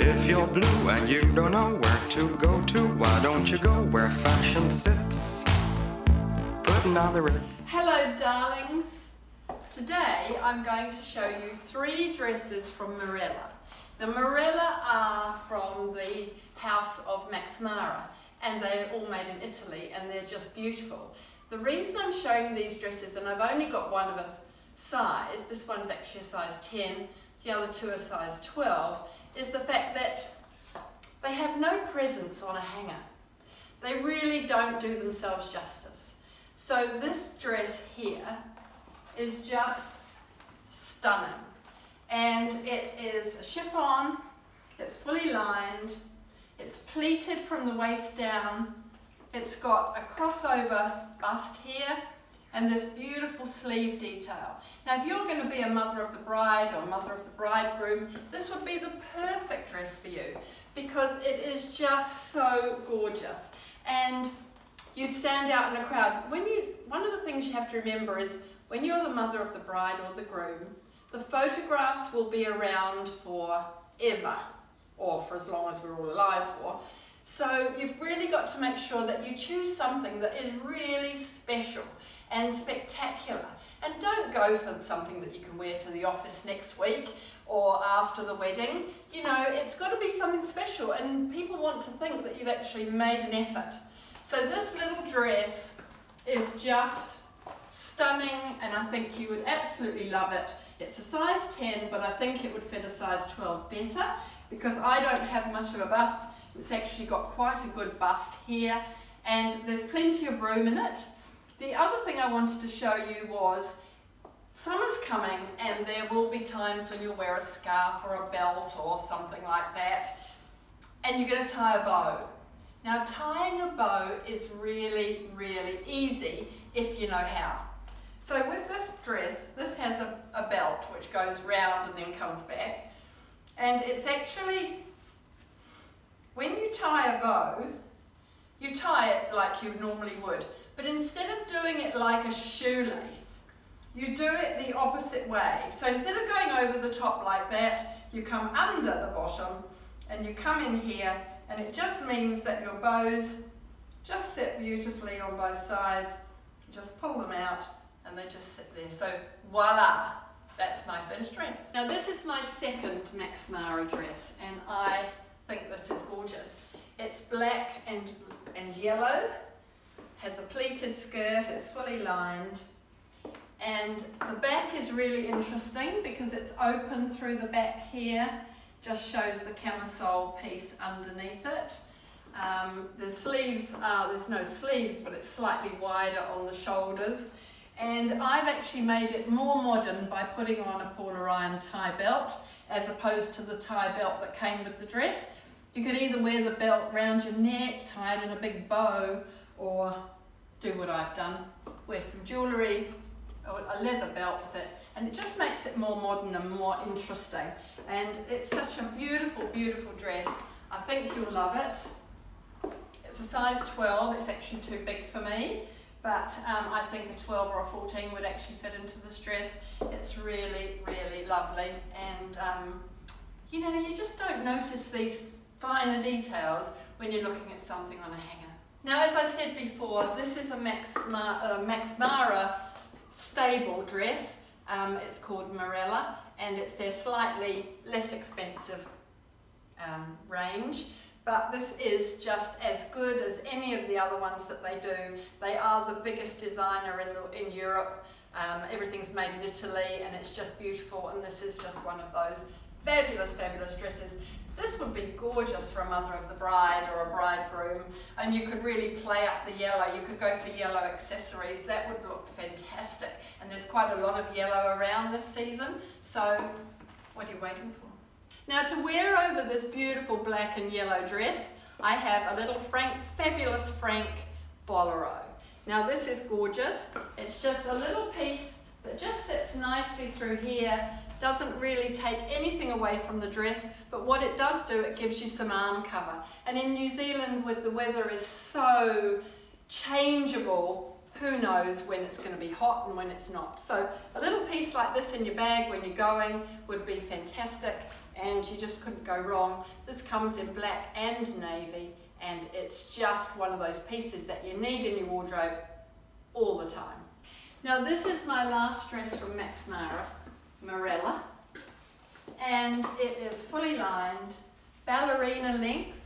If you're blue and you don't know where to go to, why don't you go where fashion sits? Putting on the Ritz. Hello darlings. Today I'm going to show you 3 dresses from Marella. Now Marella are from the house of Max Mara and they're all made in Italy and they're just beautiful. The reason I'm showing these dresses, and I've only got one of a size, this one's actually a size 10, the other 2 are size 12, is the fact that they have no presence on a hanger. They really don't do themselves justice. So this dress here is just stunning. And it is a chiffon, it's fully lined, it's pleated from the waist down, it's got a crossover bust here, and this beautiful sleeve detail. Now if you're going to be a mother of the bride or mother of the bridegroom, this would be the perfect dress for you because it is just so gorgeous and you stand out in a crowd. One of the things you have to remember is when you're the mother of the bride or the groom, the photographs will be around forever, or for as long as we're all alive for. So you've really got to make sure that you choose something that is really special and spectacular. And don't go for something that you can wear to the office next week or after the wedding. You know, it's got to be something special and people want to think that you've actually made an effort. So this little dress is just stunning and I think you would absolutely love it. It's a size 10, but I think it would fit a size 12 better because I don't have much of a bust. It's actually got quite a good bust here and there's plenty of room in it. The other thing I wanted to show you was summer's coming and there will be times when you'll wear a scarf or a belt or something like that and you're going to tie a bow. Now tying a bow is really, really easy if you know how. So with this dress, this has a belt which goes round and then comes back, and it's actually, when you tie a bow, you tie it like you normally would, but instead of doing it like a shoelace, you do it the opposite way. So instead of going over the top like that, you come under the bottom and you come in here, and it just means that your bows just sit beautifully on both sides. Just pull them out and they just sit there. So voila, that's my first dress. Now this is my second Max Mara dress and I think this is gorgeous. It's black and yellow, has a pleated skirt, it's fully lined, and the back is really interesting because it's open through the back here, just shows the camisole piece underneath it. The sleeves there's no sleeves, but it's slightly wider on the shoulders. And I've actually made it more modern by putting on a Paula Ryan tie belt as opposed to the tie belt that came with the dress. You could either wear the belt round your neck, tie it in a big bow, or do what I've done, wear some jewellery, or a leather belt with it, and it just makes it more modern and more interesting. And it's such a beautiful, beautiful dress. I think you'll love it. It's a size 12, it's actually too big for me, but I think a 12 or a 14 would actually fit into this dress. It's really, really lovely, and you know, you just don't notice these finer details when you're looking at something on a hanger. Now, as I said before, this is a Max Mara stable dress. It's called Marella, and it's their slightly less expensive range. But this is just as good as any of the other ones that they do. They are the biggest designer in Europe. Everything's made in Italy and it's just beautiful, and this is just one of those fabulous, fabulous dresses. This would be gorgeous for a mother of the bride or a bridegroom, and you could really play up the yellow. You could go for yellow accessories. That would look fantastic. And there's quite a lot of yellow around this season, so what are you waiting for? Now, to wear over this beautiful black and yellow dress, I have a little fabulous Frank bolero. Now this is gorgeous. It's just a little piece that just sits nicely through here, doesn't really take anything away from the dress, but what it does do, it gives you some arm cover. And in New Zealand, with the weather is so changeable, who knows when it's going to be hot and when it's not. So a little piece like this in your bag when you're going would be fantastic, and you just couldn't go wrong. This comes in black and navy, and it's just one of those pieces that you need in your wardrobe all the time. Now this is my last dress from Max Mara, Marella, and it is fully lined, ballerina length.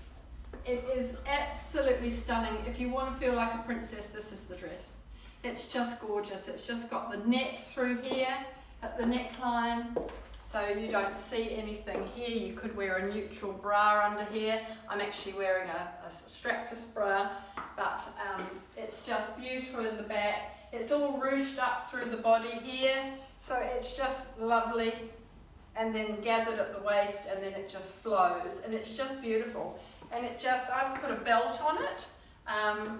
It is absolutely stunning. If you want to feel like a princess, this is the dress. It's just gorgeous. It's just got the net through here at the neckline, so you don't see anything here. You could wear a neutral bra under here. I'm actually wearing a strapless bra, but it's just beautiful in the back. It's all ruched up through the body here, so it's just lovely, and then gathered at the waist, and then it just flows, and it's just beautiful. And I've put a belt on it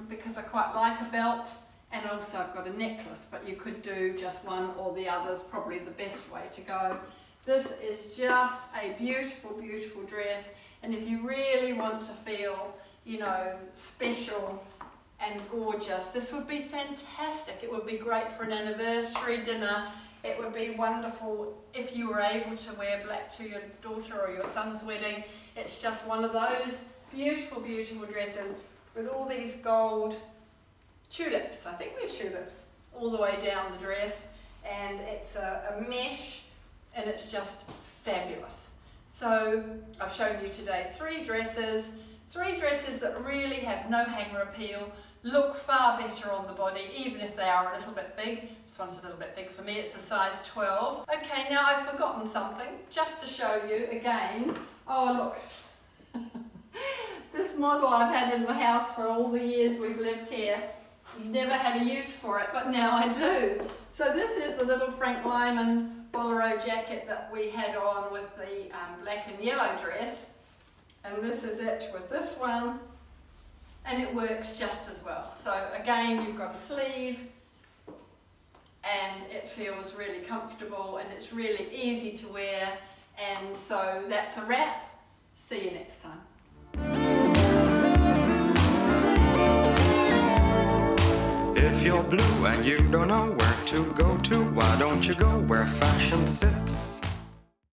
because I quite like a belt, and also I've got a necklace, but you could do just one or the other is probably the best way to go. This is just a beautiful, beautiful dress, and if you really want to feel, you know, special and gorgeous, this would be fantastic. It would be great for an anniversary dinner. It would be wonderful if you were able to wear black to your daughter or your son's wedding. It's just one of those beautiful, beautiful dresses with all these gold tulips, I think they're tulips, all the way down the dress, and it's a mesh, and it's just fabulous. So I've shown you today three dresses that really have no hanger appeal, look far better on the body, even if they are a little bit big. This one's a little bit big for me, it's a size 12. Okay, now I've forgotten something, just to show you again. Oh look, this model I've had in my house for all the years we've lived here. Never had a use for it, but now I do. So this is the little Frank Lyman bolero jacket that we had on with the black and yellow dress, and this is it with this one, and it works just as well. So again, you've got a sleeve, and it feels really comfortable, and it's really easy to wear, and so that's a wrap. See you next time. If you're blue and you don't know where to go to, why don't you go where fashion sits?